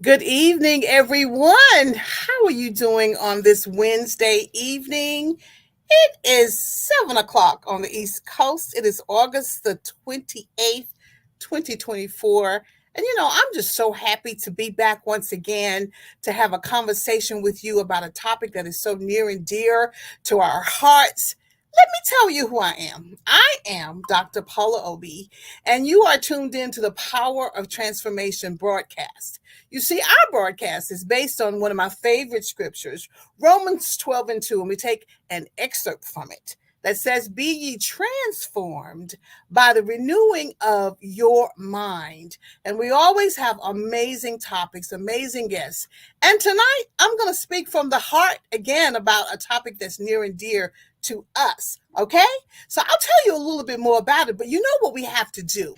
Good evening, everyone. How are you doing on this Wednesday evening? It is 7 o'clock on the East Coast. It is August the 28th, 2024. And I'm just so happy to be back once again to have a conversation with you about a topic that is so near and dear to our hearts. Let me tell you who I am. I am Dr. Paula Obie, and you are tuned in to the Power of Transformation broadcast. You see, our broadcast is based on one of my favorite scriptures, Romans 12 and 2, and we take an excerpt from it that says, Be ye transformed by the renewing of your mind. And we always have amazing topics, amazing guests. And tonight, I'm going to speak from the heart again about a topic that's near and dear to us. Okay? So I'll tell you a little bit more about it, but you know what we have to do?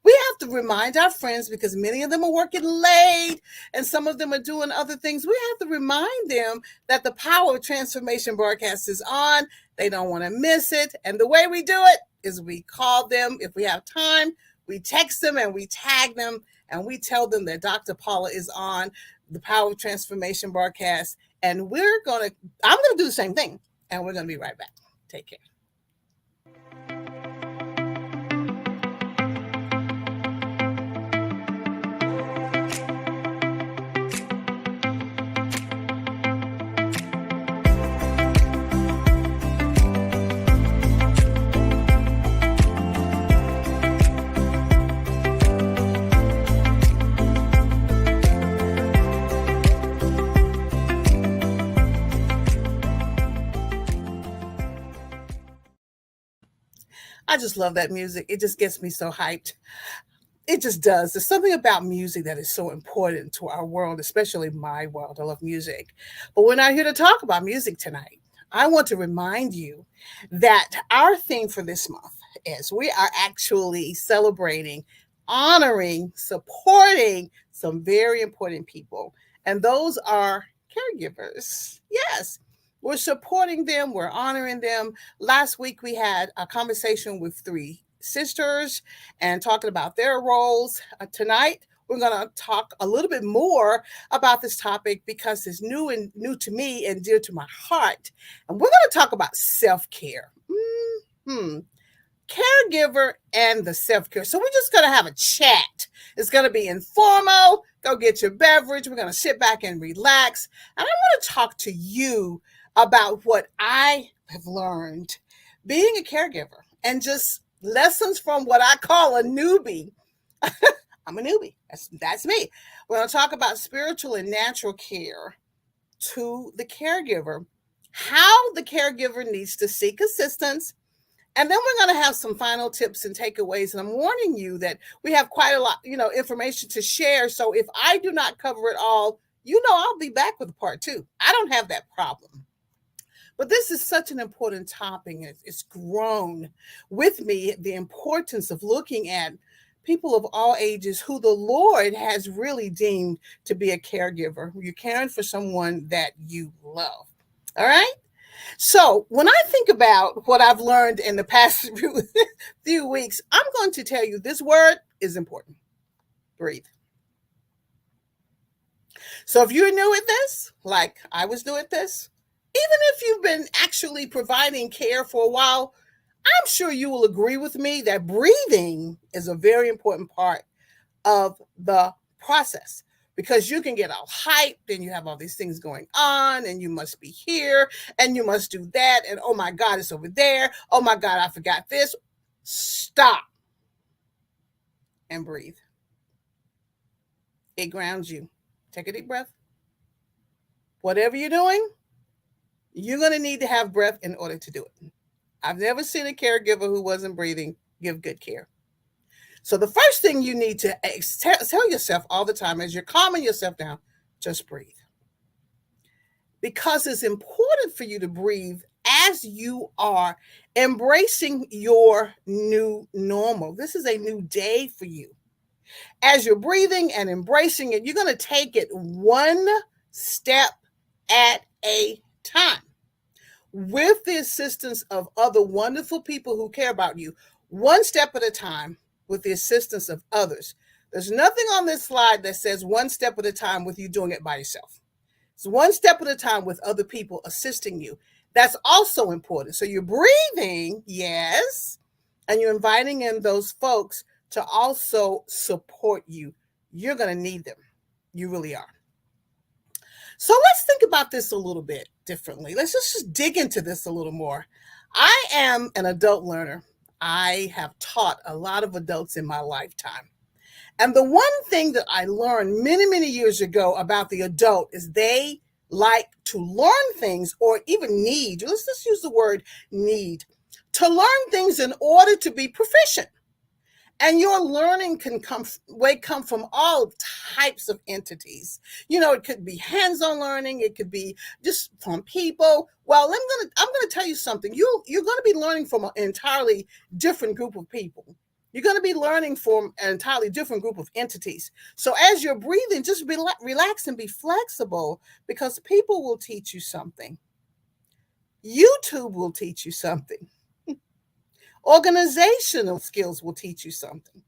We have to remind our friends, because many of them are working late and some of them are doing other things. We have to remind them that the Power of Transformation broadcast is on. They don't want to miss it. And the way we do it is we call them. If we have time, we text them and we tag them and we tell them that Dr. Paula is on the Power of Transformation broadcast. And I'm going to do the same thing. And we're going to be right back. Take care. I just love that music. It just gets me so hyped. It just does. There's something about music that is so important to our world, especially my world. I love music. But we're not here to talk about music tonight. I want to remind you that our theme for this month is we are actually celebrating, honoring, supporting some very important people. And those are caregivers. Yes. We're supporting them, we're honoring them. Last week we had a conversation with three sisters and talking about their roles. Tonight we're going to talk a little bit more about this topic because it's new to me and dear to my heart. And we're going to talk about self-care. Caregiver and the self-care. So we're just going to have a chat. It's going to be informal. Go get your beverage. We're going to sit back and relax. And I want to talk to you about what I have learned being a caregiver and just lessons from what I call a newbie. I'm a newbie. That's me. We're going to talk about spiritual and natural care to the caregiver, how the caregiver needs to seek assistance. And then we're going to have some final tips and takeaways. And I'm warning you that we have quite a lot, information to share. So if I do not cover it all, I'll be back with part two. I don't have that problem. But this is such an important topic. It's grown with me, the importance of looking at people of all ages who the Lord has really deemed to be a caregiver. You're caring for someone that you love. All right? So when I think about what I've learned in the past few weeks, I'm going to tell you this word is important. Breathe. So if you're new at this, like I was new at this, even if you've been actually providing care for a while, I'm sure you will agree with me that breathing is a very important part of the process, because you can get all hyped and you have all these things going on and you must be here and you must do that. And oh my God, it's over there. Oh my God, I forgot this. Stop and breathe. It grounds you. Take a deep breath. Whatever you're doing, you're going to need to have breath in order to do it. I've never seen a caregiver who wasn't breathing give good care. So the first thing you need to tell yourself all the time as you're calming yourself down, just breathe. Because it's important for you to breathe as you are embracing your new normal. This is a new day for you. As you're breathing and embracing it, you're going to take it one step at a time with the assistance of other wonderful people who care about you, one step at a time with the assistance of others. There's nothing on this slide that says one step at a time with you doing it by yourself. It's one step at a time with other people assisting you. That's also important. So you're breathing, yes, and you're inviting in those folks to also support you. You're going to need them. You really are. So let's think about this a little bit differently. Let's just dig into this a little more. I am an adult learner. I have taught a lot of adults in my lifetime. And the one thing that I learned many, many years ago about the adult is they like to learn things or even need, let's just use the word need, to learn things in order to be proficient. And your learning can come from all types of entities. It could be hands-on learning. It could be just from people. Well, I'm gonna tell you something. You're gonna be learning from an entirely different group of people. You're going to be learning from an entirely different group of entities. So as you're breathing, just relax and be flexible, because people will teach you something. YouTube will teach you something. Organizational skills will teach you something.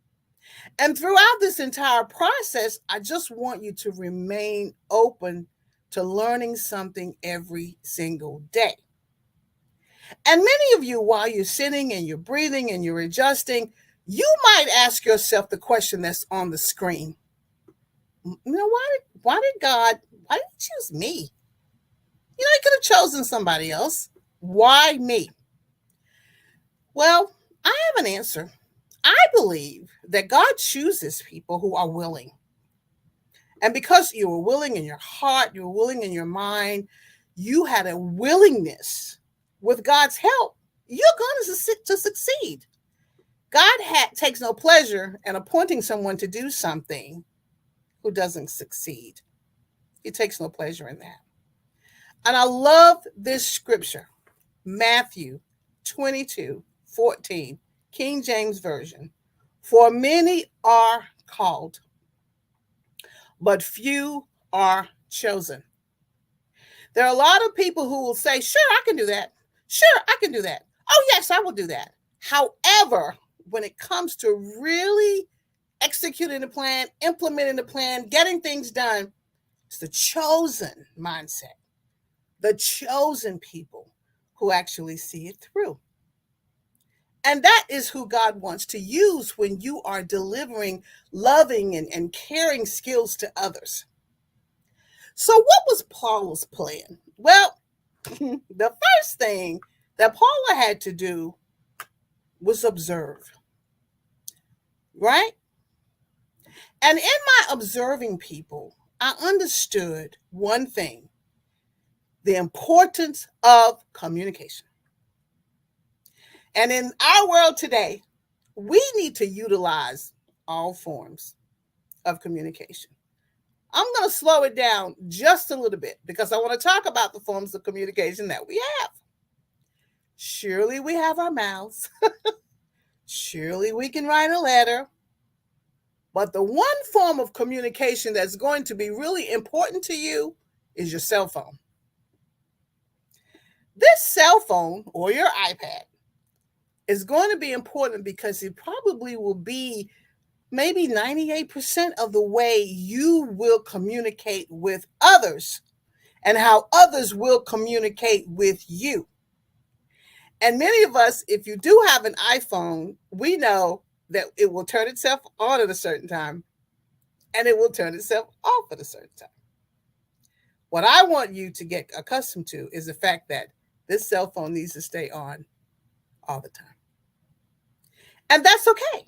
And throughout this entire process, I just want you to remain open to learning something every single day. And many of you, while you're sitting and you're breathing and you're adjusting, you might ask yourself the question that's on the screen. Why did he choose me? He could have chosen somebody else. Why me? Well, I have an answer. I believe that God chooses people who are willing. And because you were willing in your heart, you were willing in your mind, you had a willingness. With God's help, you're going to succeed. God takes no pleasure in appointing someone to do something who doesn't succeed. He takes no pleasure in that. And I love this scripture, Matthew 22:14, King James Version. For many are called, but few are chosen. There are a lot of people who will say, sure, I can do that. Sure, I can do that. Oh, yes, I will do that. However, when it comes to really executing the plan, implementing the plan, getting things done, it's the chosen mindset, the chosen people who actually see it through. And that is who God wants to use when you are delivering loving and caring skills to others. So what was Paula's plan? Well, the first thing that Paula had to do was observe, right? And in my observing people, I understood one thing: the importance of communication. And in our world today, we need to utilize all forms of communication. I'm going to slow it down just a little bit because I want to talk about the forms of communication that we have. Surely we have our mouths. Surely we can write a letter. But the one form of communication that's going to be really important to you is your cell phone. This cell phone or your iPad is going to be important because it probably will be maybe 98% of the way you will communicate with others and how others will communicate with you. And many of us, if you do have an iPhone, we know that it will turn itself on at a certain time and it will turn itself off at a certain time. What I want you to get accustomed to is the fact that this cell phone needs to stay on all the time. And that's okay.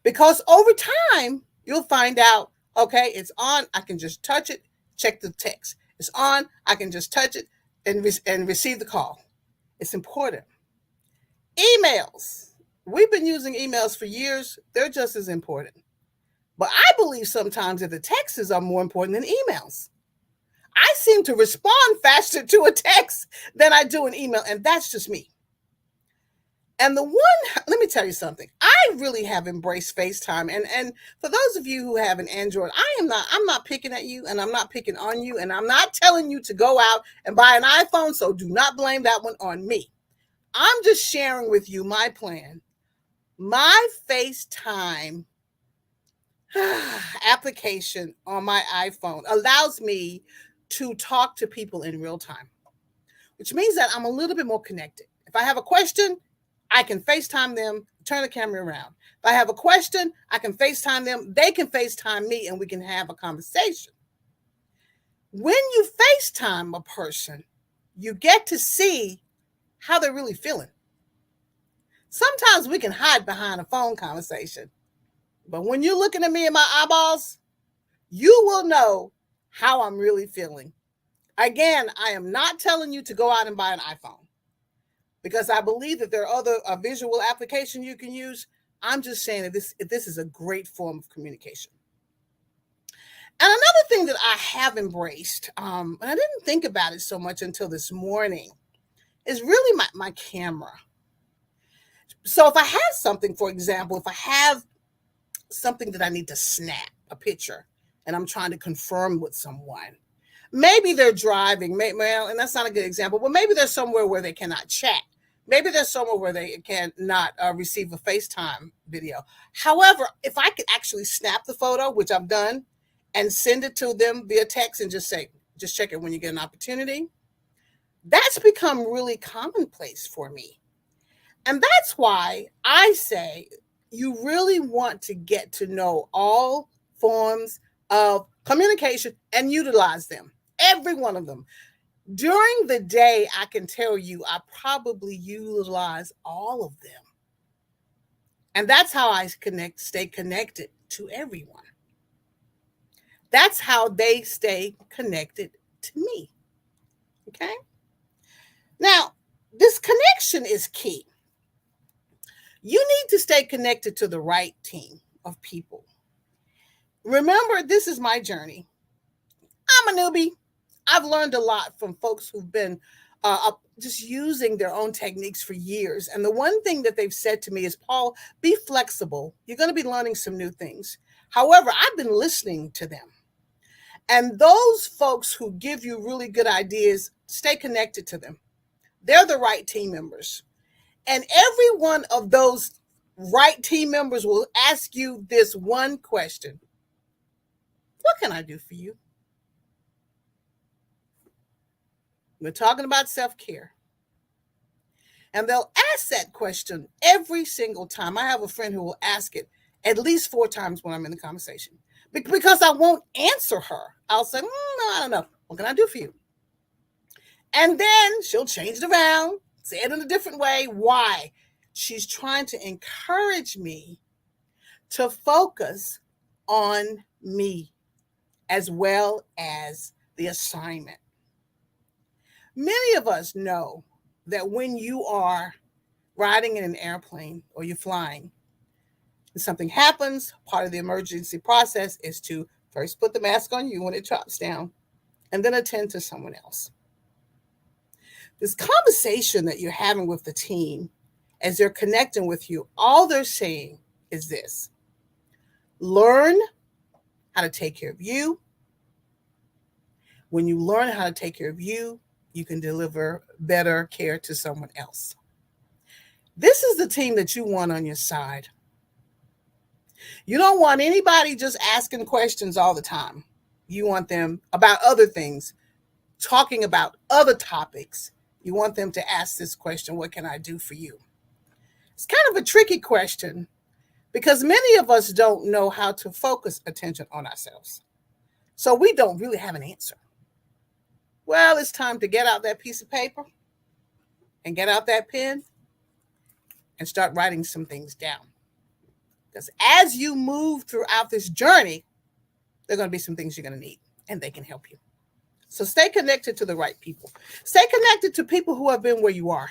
Because over time, you'll find out, okay, it's on, I can just touch it, check the text. It's on, I can just touch it and receive the call. It's important. Emails. We've been using emails for years. They're just as important. But I believe sometimes that the texts are more important than emails. I seem to respond faster to a text than I do an email, and that's just me. And let me tell you something. I really have embraced FaceTime. And for those of you who have an Android, I'm not picking at you and I'm not picking on you. And I'm not telling you to go out and buy an iPhone. So do not blame that one on me. I'm just sharing with you my plan. My FaceTime application on my iPhone allows me to talk to people in real time, which means that I'm a little bit more connected. If I have a question, I can FaceTime them, turn the camera around. If I have a question, I can FaceTime them, they can FaceTime me, and we can have a conversation. When you FaceTime a person, you get to see how they're really feeling. Sometimes we can hide behind a phone conversation, but when you're looking at me in my eyeballs, you will know how I'm really feeling. Again, I am not telling you to go out and buy an iPhone because I believe that there are other visual applications you can use. I'm just saying that this is a great form of communication. And another thing that I have embraced, and I didn't think about it so much until this morning, is really my camera. So if I have something, for example, if I have something that I need to snap a picture and I'm trying to confirm with someone, maybe they're driving, well, and that's not a good example, but maybe they're somewhere where they cannot chat. Maybe there's somewhere where they cannot receive a FaceTime video. However, if I could actually snap the photo, which I've done, and send it to them via text and just say, just check it when you get an opportunity, that's become really commonplace for me. And that's why I say you really want to get to know all forms of communication and utilize them, every one of them. During the day, I can tell you I probably utilize all of them. And that's how I stay connected to everyone. That's how they stay connected to me. Okay? Now, this connection is key. You need to stay connected to the right team of people. Remember, this is my journey. I'm a newbie. I've learned a lot from folks who've been just using their own techniques for years. And the one thing that they've said to me is, Paul, be flexible. You're going to be learning some new things. However, I've been listening to them. And those folks who give you really good ideas, stay connected to them. They're the right team members. And every one of those right team members will ask you this one question: what can I do for you? We're talking about self-care. And they'll ask that question every single time. I have a friend who will ask it at least 4 times when I'm in the conversation because I won't answer her. I'll say, no, I don't know. What can I do for you? And then she'll change it around, say it in a different way. Why? She's trying to encourage me to focus on me as well as the assignment. Many of us know that when you are riding in an airplane or you're flying and something happens, part of the emergency process is to first put the mask on you when it drops down and then attend to someone else. This conversation that you're having with the team as they're connecting with you, all they're saying is this: learn how to take care of you. When you learn how to take care of you, you can deliver better care to someone else. This is the team that you want on your side. You don't want anybody just asking questions all the time. You want them about other things, talking about other topics. You want them to ask this question: what can I do for you? It's kind of a tricky question because many of us don't know how to focus attention on ourselves. So we don't really have an answer. Well, it's time to get out that piece of paper and get out that pen and start writing some things down. Because as you move throughout this journey, there are going to be some things you're going to need, and they can help you. So stay connected to the right people. Stay connected to people who have been where you are.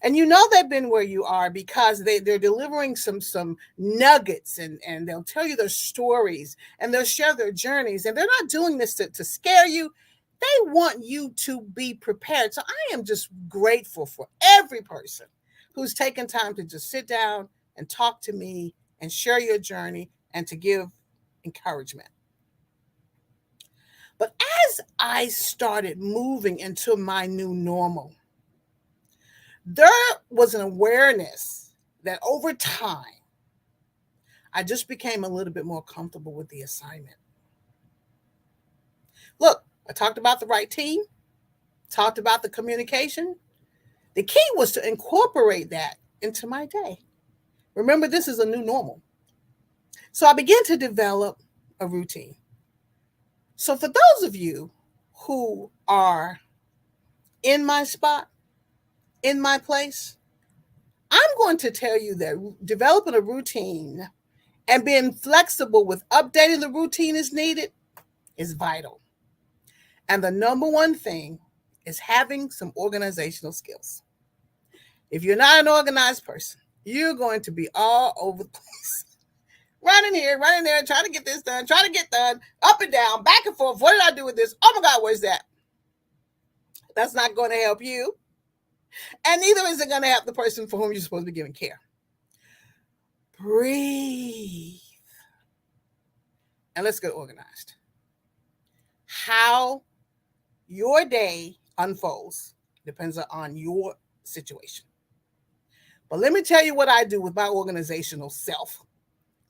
And you know they've been where you are because they're delivering some nuggets, and they'll tell you their stories and they'll share their journeys. And they're not doing this to scare you. They want you to be prepared. So I am just grateful for every person who's taken time to just sit down and talk to me and share your journey and to give encouragement. But as I started moving into my new normal, there was an awareness that over time, I just became a little bit more comfortable with the assignment. Look, I talked about the right team, talked about the communication. The key was to incorporate that into my day. Remember, this is a new normal. So I began to develop a routine. So for those of you who are in my spot, in my place, I'm going to tell you that developing a routine and being flexible with updating the routine as needed is vital. And the number one thing is having some organizational skills. If you're not an organized person, you're going to be all over the place. Running here, running there, trying to get this done, trying to get done, up and down, back and forth. What did I do with this? Oh my God, where's that? That's not going to help you. And neither is it going to help the person for whom you're supposed to be giving care. Breathe. And let's get organized. How your day unfolds depends on your situation. But let me tell you what I do with my organizational self.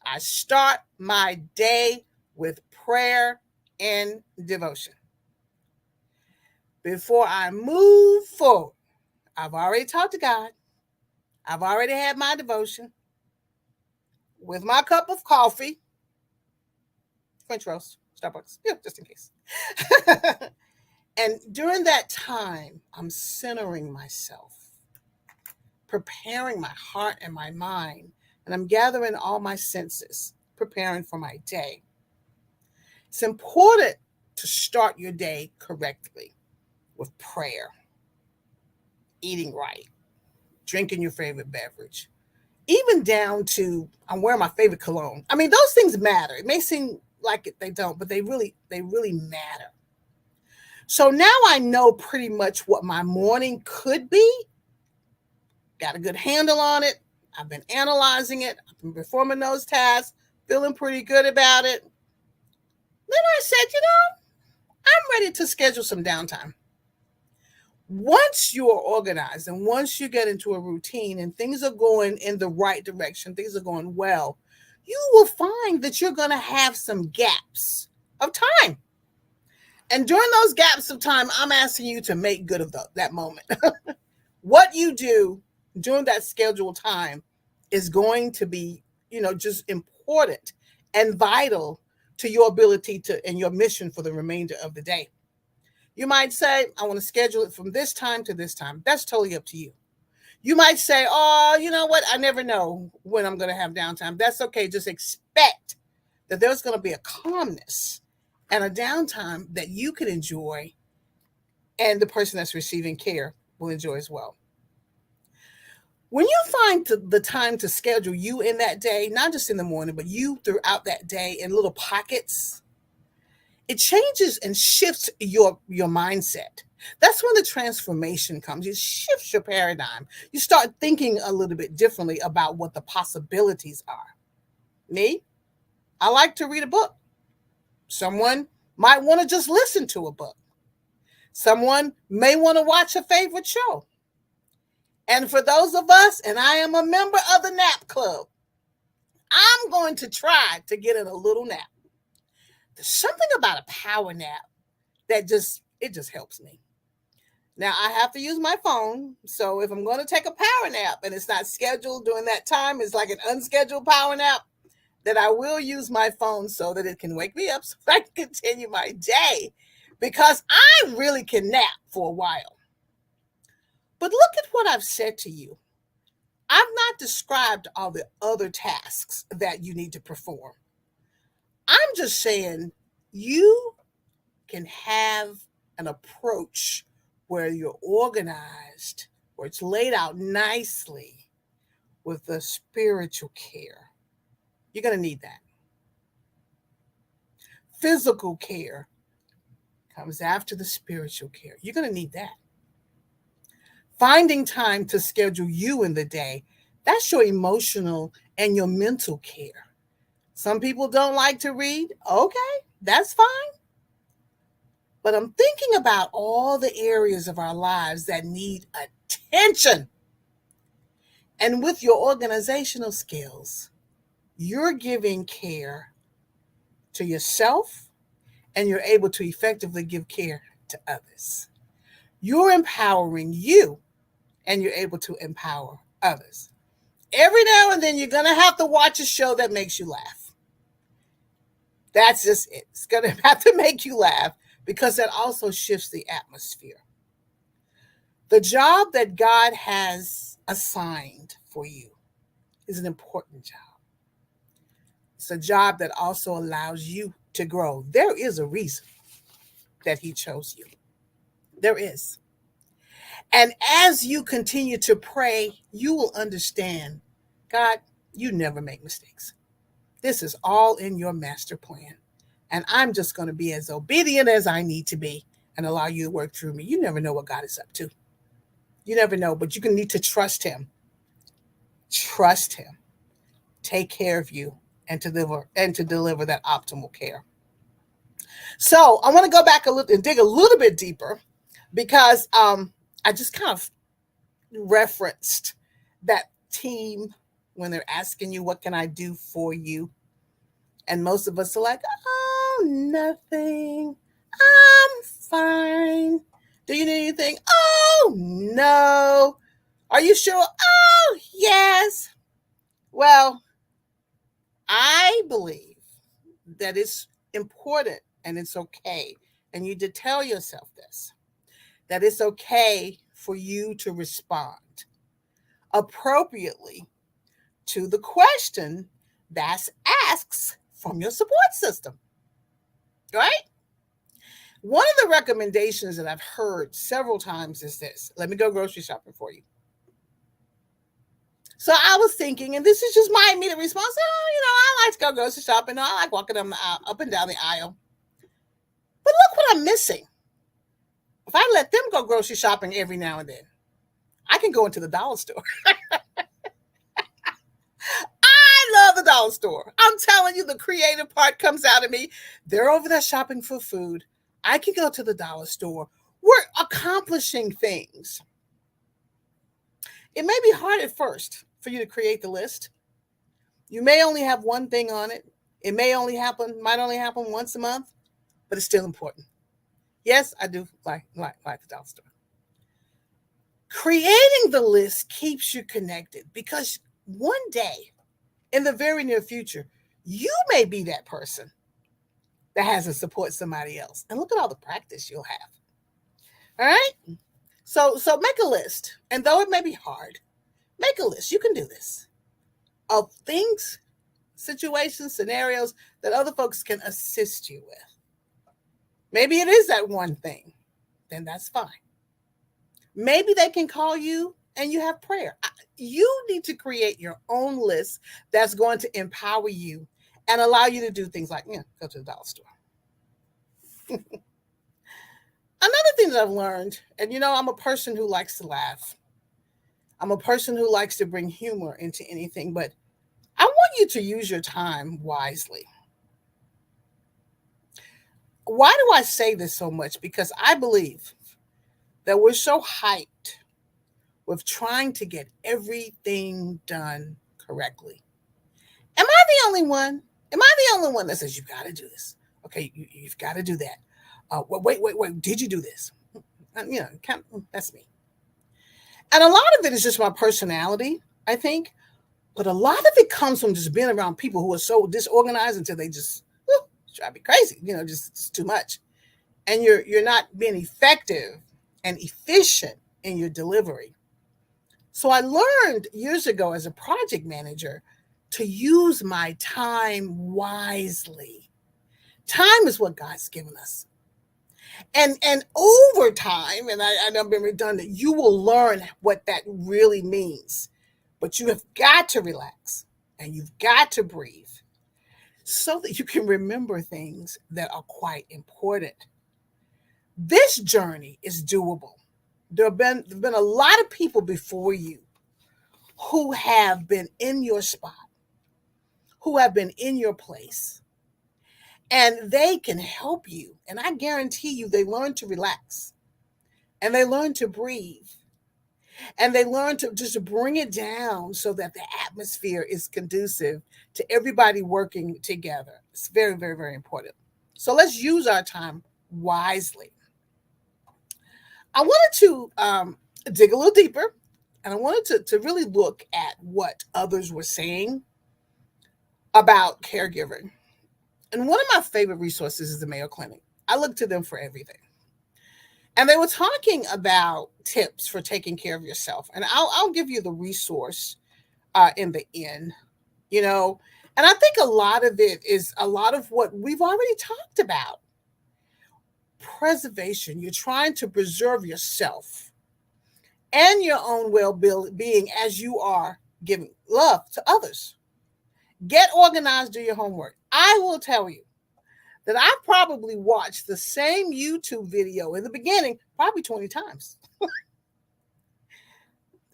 I start my day with prayer and devotion. Before I move forward, I've already talked to God. I've already had my devotion with my cup of coffee, French roast, Starbucks, just in case. And during that time, I'm centering myself, preparing my heart and my mind, and I'm gathering all my senses, preparing for my day. It's important to start your day correctly with prayer, eating right, drinking your favorite beverage, even down to I'm wearing my favorite cologne. I mean, those things matter. It may seem like they don't, but they really matter. So now I know pretty much what my morning could be. Got a good handle on it. I've been analyzing it. I've been performing those tasks, feeling pretty good about it. Then I said, I'm ready to schedule some downtime. Once you are organized and once you get into a routine and things are going in the right direction, things are going well, you will find that you're going to have some gaps of time. And during those gaps of time, I'm asking you to make good of that moment. What you do during that scheduled time is going to be, just important and vital to your ability to and your mission for the remainder of the day. You might say, I want to schedule it from this time to this time. That's totally up to you. You might say, oh, you know what? I never know when I'm going to have downtime. That's okay. Just expect that there's going to be a calmness and a downtime that you can enjoy and the person that's receiving care will enjoy as well. When you find the time to schedule you in that day, not just in the morning, but you throughout that day in little pockets, it changes and shifts your mindset. That's when the transformation comes. It shifts your paradigm. You start thinking a little bit differently about what the possibilities are. Me, I like to read a book. Someone might want to just listen to a book. Someone may want to watch a favorite show. And for those of us, and I am a member of the nap club, I'm going to try to get in a little nap. There's something about a power nap that just helps me. Now I have to use my phone. So if I'm going to take a power nap and it's not scheduled during that time, it's like an unscheduled power nap, then I will use my phone so that it can wake me up so I can continue my day because I really can nap for a while. But look at what I've said to you. I've not described all the other tasks that you need to perform. I'm just saying you can have an approach where you're organized, where it's laid out nicely with the spiritual care. You're going to need that. Physical care comes after the spiritual care. You're going to need that. Finding time to schedule you in the day, that's your emotional and your mental care. Some people don't like to read. Okay, that's fine. But I'm thinking about all the areas of our lives that need attention. And with your organizational skills, you're giving care to yourself and you're able to effectively give care to others. You're empowering you and you're able to empower others. Every now and then, you're going to have to watch a show that makes you laugh. That's just it. It's going to have to make you laugh because that also shifts the atmosphere. The job that God has assigned for you is an important job. It's a job that also allows you to grow. There is a reason that He chose you. There is. And as you continue to pray, you will understand, God, you never make mistakes. This is all in your master plan. And I'm just going to be as obedient as I need to be and allow you to work through me. You never know what God is up to. You never know, but you can need to trust Him. Trust Him. Take care of you and to deliver that optimal care. So I want to go back a little and dig a little bit deeper because I just kind of referenced that team when they're asking you, what can I do for you? And most of us are like, oh, nothing. I'm fine. Do you need anything? Oh, no. Are you sure? Oh, yes. Well, I believe that it's important and it's okay. And you did tell yourself this, that it's okay for you to respond appropriately to the question that's asked from your support system, right? One of the recommendations that I've heard several times is this: let me go grocery shopping for you. So I was thinking, and this is just my immediate response, I like to go grocery shopping. I like walking up and down the aisle. But look what I'm missing. If I let them go grocery shopping every now and then, I can go into the dollar store. I love the dollar store. I'm telling you, the creative part comes out of me. They're over there shopping for food. I can go to the dollar store. We're accomplishing things. It may be hard at first for you to create the list. You may only have one thing on it. It might only happen once a month, but it's still important. Yes, I do like the dollar store. Creating the list keeps you connected because one day in the very near future, you may be that person that has to support somebody else. And look at all the practice you'll have. All right? So make a list. And though it may be hard, make a list. You can do this. Of things, situations, scenarios that other folks can assist you with. Maybe it is that one thing. Then that's fine. Maybe they can call you and you have prayer. You need to create your own list that's going to empower you and allow you to do things like, go to the dollar store. Another thing that I've learned, and I'm a person who likes to laugh. I'm a person who likes to bring humor into anything, but I want you to use your time wisely. Why do I say this so much? Because I believe that we're so hyped with trying to get everything done correctly. Am I the only one? Am I the only one that says, you've got to do this? Okay, you've got to do that. Wait, did you do this? That's me. And a lot of it is just my personality, I think. But a lot of it comes from just being around people who are so disorganized until they just drive me crazy, just too much. And you're not being effective and efficient in your delivery. So I learned years ago as a project manager to use my time wisely. Time is what God's given us. And over time, and I've been redundant, you will learn what that really means. But you have got to relax and you've got to breathe so that you can remember things that are quite important. This journey is doable. There have been a lot of people before you who have been in your spot, who have been in your place, and they can help you. And I guarantee you, they learn to relax and they learn to breathe. And they learn to just to bring it down so that the atmosphere is conducive to everybody working together. It's very, very, very important. So let's use our time wisely. I wanted to dig a little deeper, and I wanted to really look at what others were saying about caregiving. And one of my favorite resources is the Mayo Clinic. I look to them for everything. And they were talking about tips for taking care of yourself. And I'll give you the resource in the end, you know. And I think a lot of it is a lot of what we've already talked about. Preservation. You're trying to preserve yourself and your own well-being as you are giving love to others. Get organized, do your homework. I will tell you that I probably watched the same YouTube video in the beginning probably 20 times.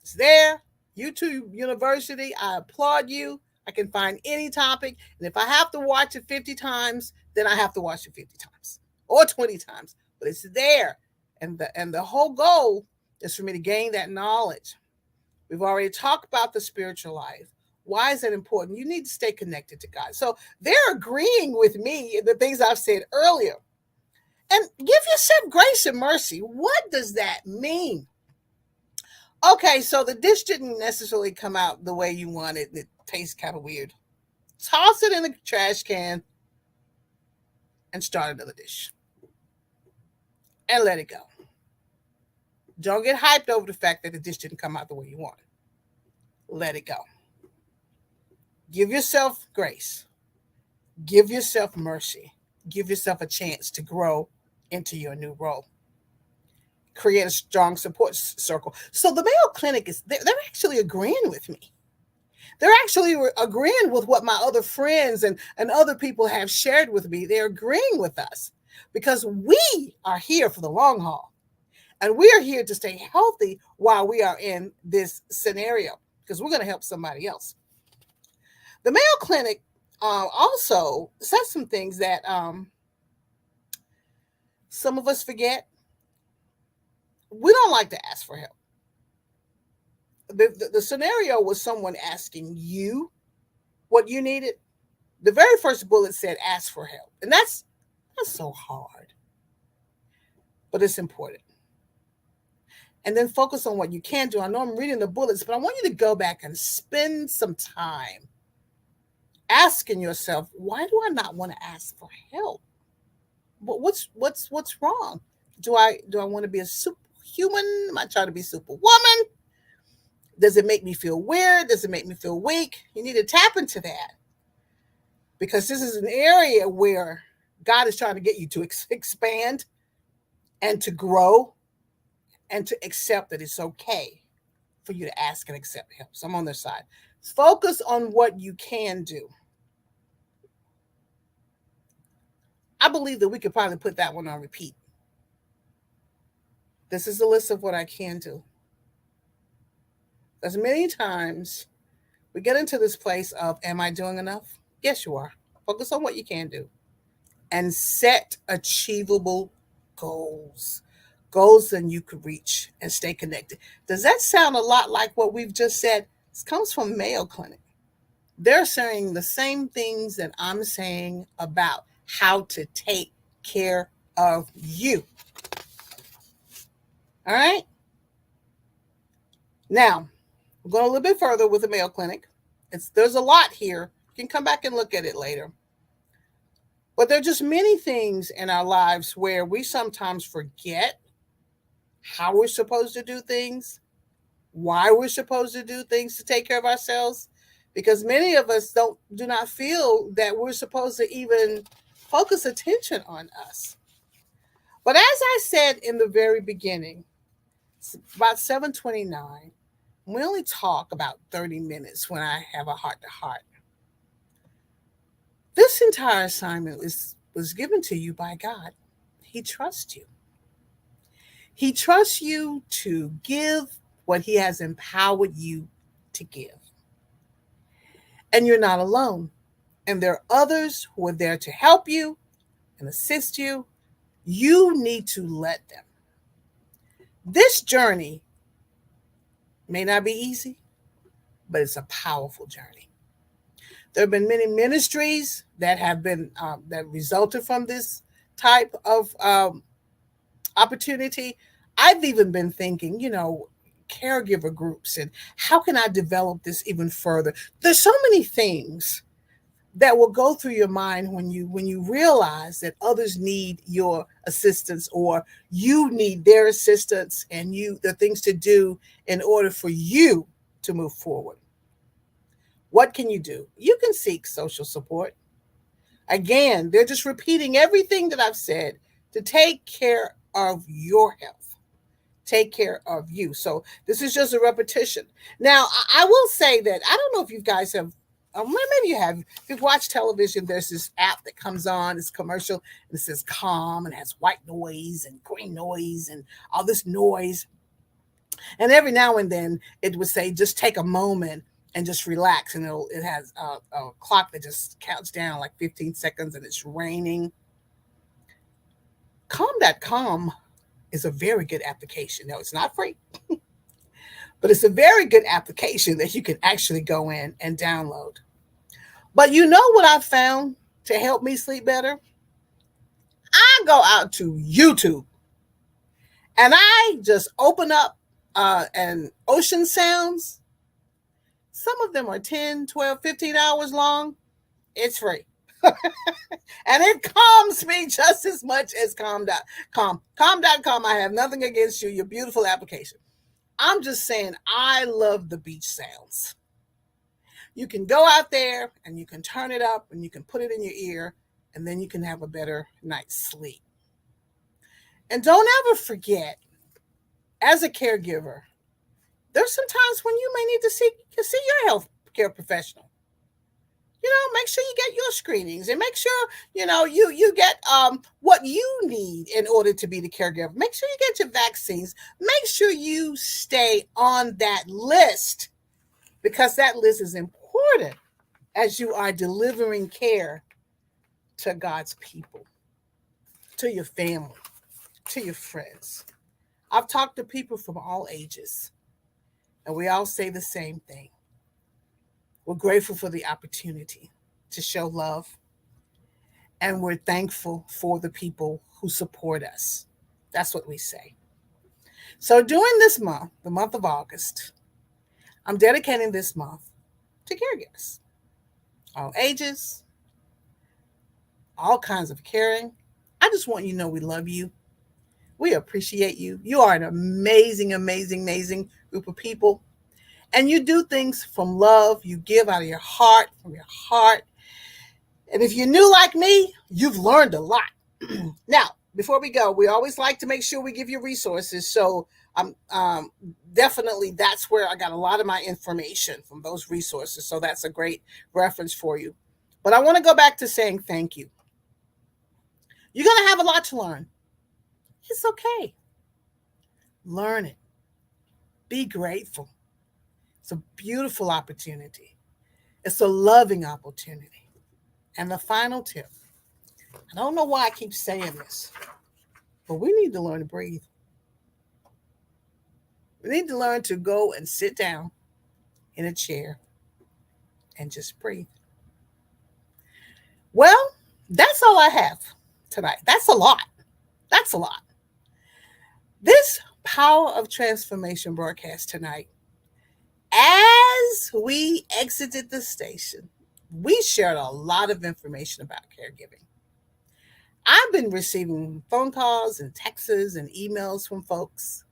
It's there, YouTube University. I applaud you. I can find any topic. And if I have to watch it 50 times, then I have to watch it 50 times or 20 times. But it's there. And the whole goal is for me to gain that knowledge. We've already talked about the spiritual life. Why is that important? You need to stay connected to God. So they're agreeing with me in the things I've said earlier. And give yourself grace and mercy. What does that mean? Okay, so the dish didn't necessarily come out the way you wanted. It tastes kind of weird. Toss it in the trash can and start another dish. And let it go. Don't get hyped over the fact that the dish didn't come out the way you wanted. Let it go. Give yourself grace. Give yourself mercy. Give yourself a chance to grow into your new role. Create a strong support circle. So the Mayo Clinic they're actually agreeing with me. They're actually agreeing with what my other friends and other people have shared with me. They're agreeing with us because we are here for the long haul. And we are here to stay healthy while we are in this scenario because we're going to help somebody else. The Mayo Clinic also says some things that some of us forget. We don't like to ask for help. The scenario was someone asking you what you needed. The very first bullet said, ask for help. And that's so hard, but it's important. And then focus on what you can do. I know I'm reading the bullets, but I want you to go back and spend some time asking yourself, why do I not want to ask for help? What's wrong? Do I want to be a superhuman? Am I trying to be superwoman? Does it make me feel weird? Does it make me feel weak? You need to tap into that because this is an area where God is trying to get you to expand and to grow and to accept that it's okay for you to ask and accept help. So I'm on their side. Focus on what you can do. I believe that we could probably put that one on repeat. This is a list of what I can do. As many times we get into this place of, am I doing enough? Yes, you are. Focus on what you can do and set achievable goals. Goals that you could reach and stay connected. Does that sound a lot like what we've just said? This comes from Mayo Clinic. They're saying the same things that I'm saying about how to take care of you. All right? Now, we're going a little bit further with the Mayo Clinic. There's a lot here. You can come back and look at it later. But there are just many things in our lives where we sometimes forget how we're supposed to do things, why we're supposed to do things to take care of ourselves, because many of us do not feel that we're supposed to even focus attention on us. But as I said in the very beginning, it's about 7:29. We only talk about 30 minutes when I have a heart-to-heart. This entire assignment was given to you by God. He trusts you. He trusts you to give what he has empowered you to give. And you're not alone. And there are others who are there to help you and assist you. You need to let them. This journey May not be easy, but it's a powerful journey. There have been many ministries that have been that resulted from this type of opportunity. I've even been thinking, caregiver groups and how can I develop this even further? There's so many things that will go through your mind when you realize that others need your assistance or you need their assistance and the things to do in order for you to move forward. What can you do? You can seek social support. Again, they're just repeating everything that I've said to take care of your health, take care of you. So this is just a repetition. Now, I will say that I don't know if you guys have, maybe you have. If you've watched television, there's this app that comes on, it's commercial, and it says calm and has white noise and green noise and all this noise. And every now and then it would say, just take a moment and just relax. And it has a clock that just counts down like 15 seconds and it's raining. Calm.com is a very good application. No, it's not free, but it's a very good application that you can actually go in and download. But you know what I found to help me sleep better? I go out to YouTube and I just open up and ocean sounds. Some of them are 10, 12, 15 hours long. It's free. And it calms me just as much as calm.com. Calm.com, I have nothing against you. Your beautiful application. I'm just saying, I love the beach sounds. You can go out there and you can turn it up and you can put it in your ear, and then you can have a better night's sleep. And don't ever forget, as a caregiver, there's some times when you may need to see your health care professional. Make sure you get your screenings and make sure, you get what you need in order to be the caregiver. Make sure you get your vaccines. Make sure you stay on that list because that list is important as you are delivering care to God's people, to your family, to your friends. I've talked to people from all ages, and we all say the same thing. We're grateful for the opportunity to show love, and we're thankful for the people who support us. That's what we say. So during this month, the month of August, I'm dedicating this month to caregivers, all ages, all kinds of caring. I just want you to know we love you. We appreciate you. You are an amazing, amazing, amazing group of people. And you do things from love. You give out of your heart, from your heart. And if you're new like me, you've learned a lot. Now, before we go, we always like to make sure we give you resources. So definitely that's where I got a lot of my information from, those resources. So that's a great reference for you. But I want to go back to saying thank you. You're going to have a lot to learn. It's okay. Learn it. Be grateful. It's a beautiful opportunity. It's a loving opportunity. And the final tip, I don't know why I keep saying this, but we need to learn to breathe. We need to learn to go and sit down in a chair and just breathe. Well, that's all I have tonight. That's a lot. That's a lot. This Power of Transformation broadcast tonight, as we exited the station, we shared a lot of information about caregiving. I've been receiving phone calls and texts and emails from folks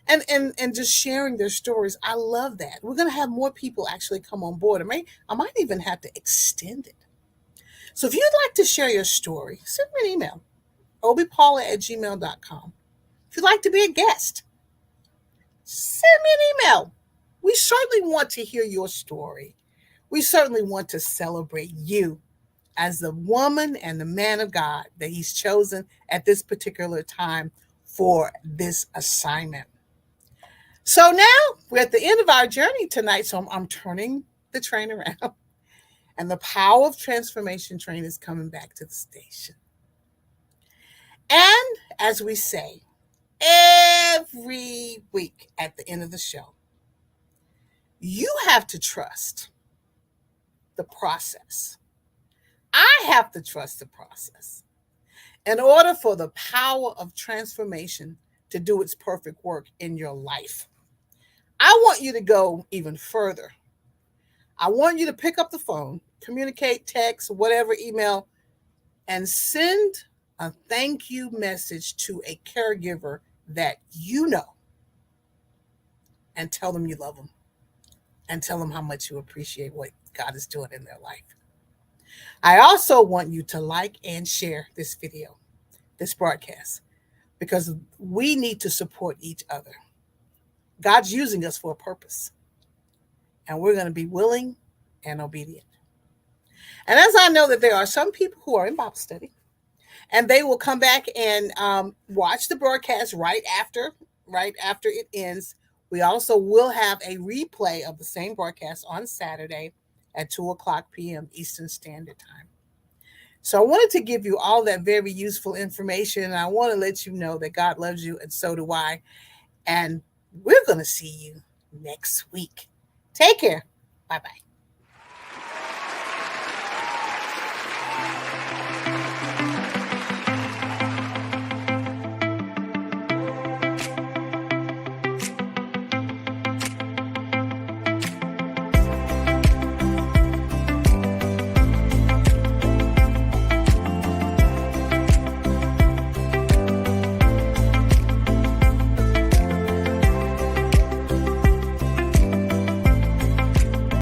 and just sharing their stories. I love that. We're going to have more people actually come on board. I might even have to extend it. So if you'd like to share your story, send me an email, obiepaula@gmail.com. If you'd like to be a guest, send me an email. We certainly want to hear your story. We certainly want to celebrate you as the woman and the man of God that he's chosen at this particular time for this assignment. So now we're at the end of our journey tonight. So I'm turning the train around and the Power of Transformation train is coming back to the station. And as we say every week at the end of the show, You have to trust the process. I have to trust the process. In order for the power of transformation to do its perfect work in your life, I want you to go even further. I want you to pick up the phone, communicate, text, whatever, email, and send a thank you message to a caregiver that you know and tell them you love them and tell them how much you appreciate what God is doing in their life. I also want you to like and share this video, this broadcast, because we need to support each other. God's using us for a purpose, and we're going to be willing and obedient. And as I know that there are some people who are in Bible study, and they will come back and watch the broadcast right after it ends. We also will have a replay of the same broadcast on Saturday at 2 o'clock p.m. Eastern Standard Time. So I wanted to give you all that very useful information, and I want to let you know that God loves you, and so do I. And we're going to see you next week. Take care. Bye-bye.